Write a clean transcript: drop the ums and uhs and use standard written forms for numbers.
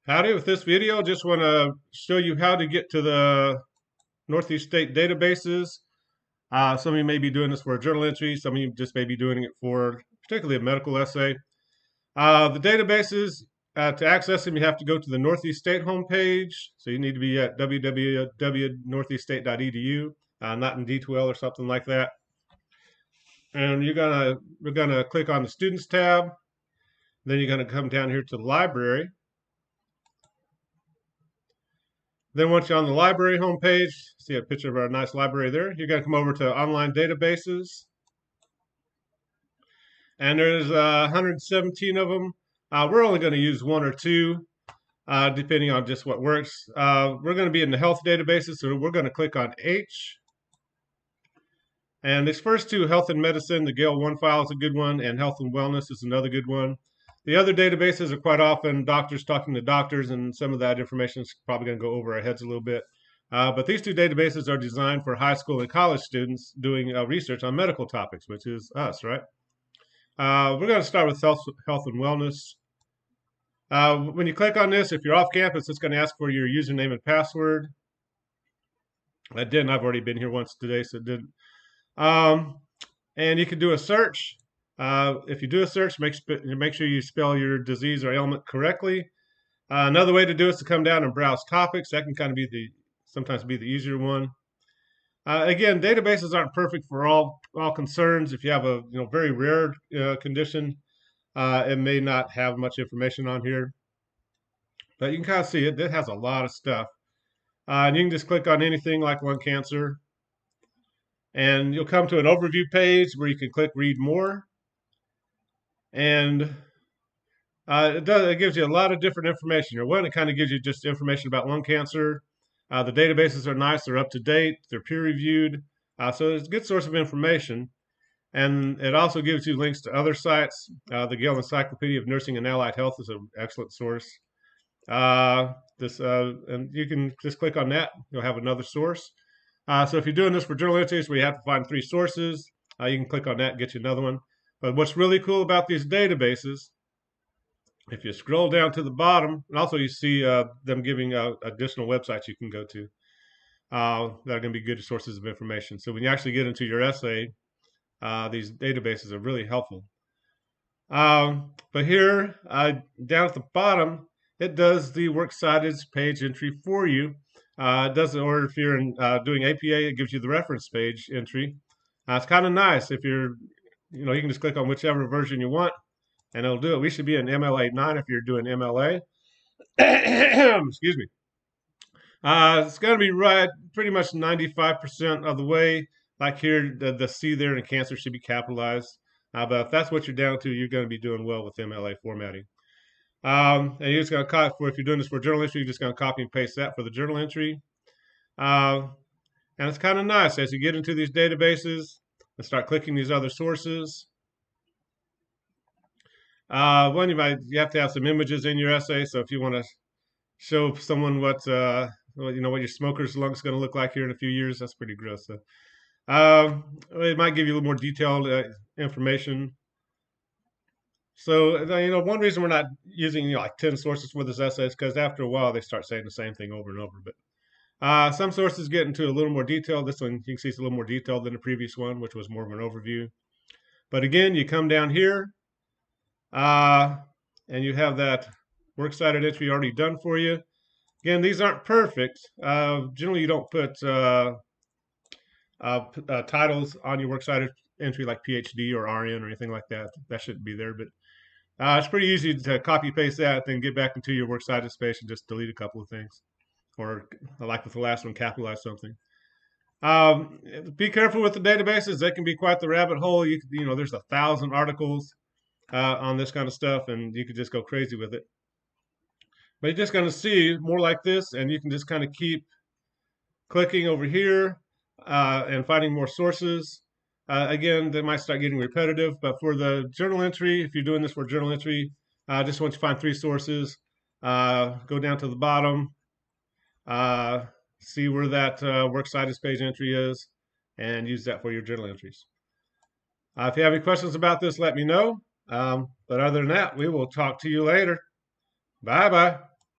Howdy, with this video, just want to show you how to get to the Northeast State databases. Some of you may be doing this for a journal entry, some of you just may be doing it for particularly a medical essay. The databases, to access them, you have to go to the Northeast State homepage. So you need to be at www.northeaststate.edu, not in D2L or something like that. And we're gonna click on the Students tab. Then you're gonna come down here to the library. Then once you're on the library homepage, see a picture of our nice library there, you're going to come over to online databases. And there's 117 of them. We're only going to use one or two, depending on just what works. We're going to be in the health databases, so we're going to click on H. And these first two, health and medicine, the Gale 1 file is a good one, and health and wellness is another good one. The other databases are quite often doctors talking to doctors, and some of that information is probably going to go over our heads a little bit. But these two databases are designed for high school and college students doing research on medical topics, which is us, right? We're going to start with health and wellness. When you click on this, if you're off campus, it's going to ask for your username and password. I didn't. I've already been here once today, so it didn't. And you can do a search. If you do a search, make sure you spell your disease or ailment correctly. Another way to do it is to come down and browse topics. That can kind of be sometimes be the easier one. Again, databases aren't perfect for all concerns. If you have a very rare condition, it may not have much information on here. But you can kind of see it. It has a lot of stuff. And you can just click on anything like lung cancer. And you'll come to an overview page where you can click read more. And it gives you a lot of different information. One, it kind of gives you just information about lung cancer. The databases are nice. They're up to date. They're peer reviewed. So it's a good source of information. And it also gives you links to other sites. The Gale Encyclopedia of Nursing and Allied Health is an excellent source. And you can just click on that. You'll have another source. So if you're doing this for journal entries where you have to find 3 sources, you can click on that and get you another one. But what's really cool about these databases, if you scroll down to the bottom, and also you see them giving additional websites you can go to that are going to be good sources of information. So when you actually get into your essay, these databases are really helpful. But here, down at the bottom, it does the works cited page entry for you. It does, or if you're doing APA, it gives you the reference page entry. It's kind of nice if you're, you can just click on whichever version you want, and it'll do it. We should be in MLA 9 if you're doing MLA. Excuse me. It's going to be right pretty much 95% of the way. Like here, the C there in cancer should be capitalized. But if that's what you're down to, you're going to be doing well with MLA formatting. And you're just going to copy, if you're doing this for journal entry, you're just going to copy and paste that for the journal entry. And it's kind of nice as you get into these databases and start clicking these other sources. One, you have to have some images in your essay. So if you want to show someone what your smoker's lung is going to look like here in a few years, that's pretty gross. So, it might give you a little more detailed information. So one reason we're not using like 10 sources for this essay is because after a while they start saying the same thing over and over. But some sources get into a little more detail. This one you can see it's a little more detailed than the previous one, which was more of an overview. But again, you come down here. And you have that works cited entry already done for you. Again, these aren't perfect. Generally, you don't put titles on your works cited entry like PhD or RN or anything like that. That shouldn't be there, but it's pretty easy to copy paste that, then get back into your works cited space and just delete a couple of things, or like with the last one, capitalize something. Be careful with the databases; they can be quite the rabbit hole. There's 1,000 articles on this kind of stuff, and you could just go crazy with it. But you're just going to see more like this, and you can just kind of keep clicking over here and finding more sources. Again, they might start getting repetitive, but for the journal entry, if you're doing this for journal entry, just once you find 3 sources, go down to the bottom, see where that works cited page entry is, and use that for your journal entries. If you have any questions about this, let me know. But other than that, we will talk to you later. Bye-bye.